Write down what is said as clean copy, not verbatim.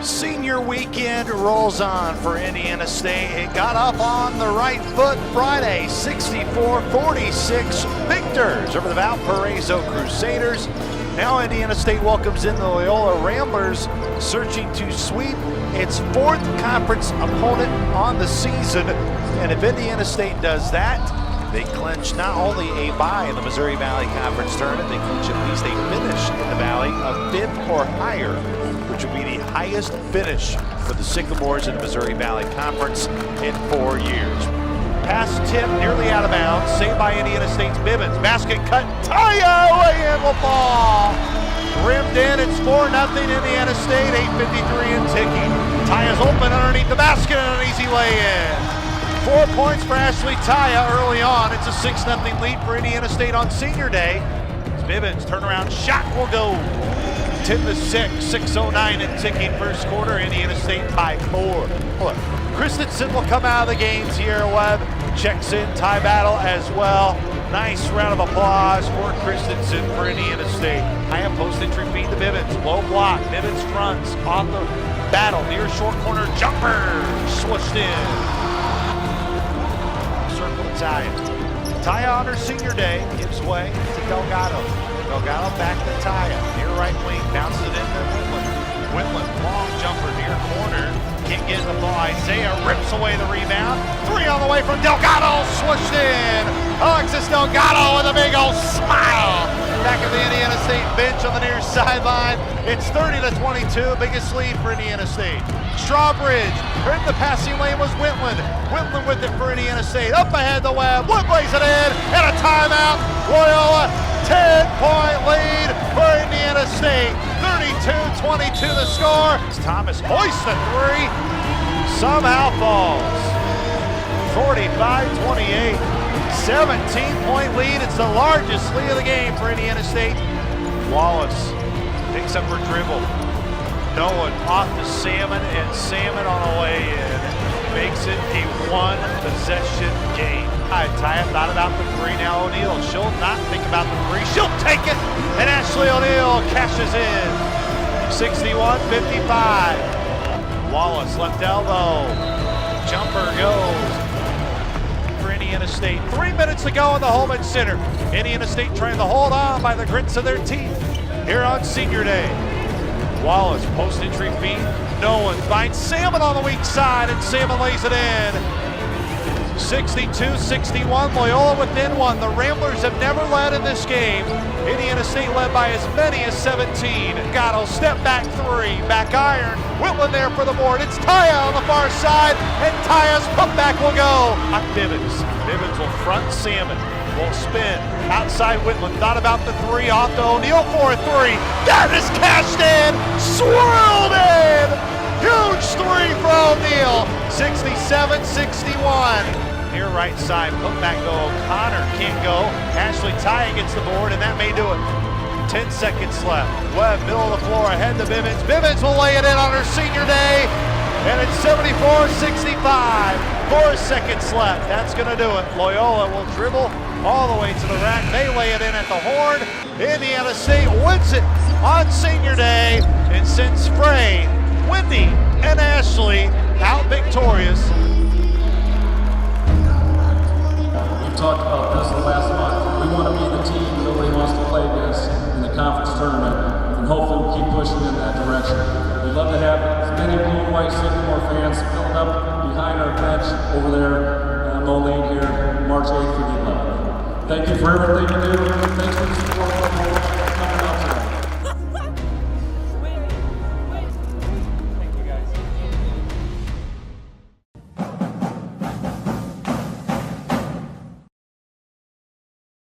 Senior weekend rolls on for Indiana State. It got up on the right foot Friday, 64-46 victors over the Valparaiso Crusaders. Now Indiana State welcomes in the Loyola Ramblers, searching to sweep its fourth conference opponent on the season. And if Indiana State does that, they clinch not only a bye in the Missouri Valley Conference tournament, they clinch at least a finish in the Valley of 5th or higher, which would be the highest finish for the Sycamores in the Missouri Valley Conference in 4 years. Pass tip nearly out of bounds, saved by Indiana State's Bibbins. Basket cut, Taya away in will fall. Rimmed in, it's 4-0 Indiana State, 8:53 and ticking. Taya's open underneath the basket and an easy lay-in. 4 points for Ashley Taya early on. It's a 6-0 lead for Indiana State on senior day. Bibbins turnaround shot will go. 10-6, 6:09 and ticking first quarter. Indiana State by 4. Look, Christensen will come out of the game. Sierra Webb checks in, tie battle as well. Nice round of applause for Christensen for Indiana State. High up post entry feed to Bibbins. Low block. Bibbins fronts on the battle. Near short corner jumper. Swooshed in. Circle to Taya. Taya on her senior day gives way to Delgado. Delgado back to Taya. Near right wing. Bounces it into Whitland. Whitland, long jumper near corner. Can't get the ball. Isaiah rips away the rebound. 3 on the way from Delgado. Swooshed in. Alexis Delgado with a big old smile. Back at the Indiana State bench on the near sideline. It's 30-22. Biggest lead for Indiana State. Strawbridge. In the passing lane was Whitland. Whitland with it for Indiana State. Up ahead the Webb. Wood plays it in. And a timeout. Loyola. 10-point lead for Indiana State. 32-22 the score. Thomas hoists the 3. Somehow falls. 45-28. 17-point lead. It's the largest lead of the game for Indiana State. Wallace picks up her dribble. No one off to Salmon, and Salmon on the way in makes it a 1-possession game. Taya thought about the 3. Now O'Neal. She'll not think about the 3. She'll take it, and Ashley O'Neal cashes in. 61-55. Wallace left elbow. Jumper goes for Indiana State. 3 minutes to go in the Holman Center. Indiana State trying to hold on by the grits of their teeth here on senior day. Wallace post entry feed. No one finds Salmon on the weak side, and Salmon lays it in. 62-61. Loyola within 1. The Ramblers have never led in this game. Indiana State led by as many as 17. Gatto step back 3. Back iron. Whitland there for the board. It's Taya on the far side, and Taya's putback will go. Bibbins. Bibbins will front Salmon. Will spin. Outside Whitland. Thought about the 3. Off to O'Neal for a 3. That is cashed in. Swirled in. Huge 3 for O'Neal. 67-61. Near right side. Put back to O'Connor. Can't go. Ashley Taya gets the board, and that may do it. 10 seconds left. Webb, middle of the floor, ahead to Bibbins. Bibbins will lay it in on her senior day. And it's 74-65. 4 seconds left. That's going to do it. Loyola will dribble all the way to the rack. They lay it in at the horn. Indiana State wins it on senior day and sends Frey, Wendy, and Ashley out victorious. We talked about this the last month. We want to be the team nobody wants to play against in the conference tournament, and hopefully we'll keep pushing in that direction. We'd love to have as many blue and white Sycamore fans filling up behind our bench over there on Moline here March 8th through the 11th. Thank you for everything you do. Thanks for the support.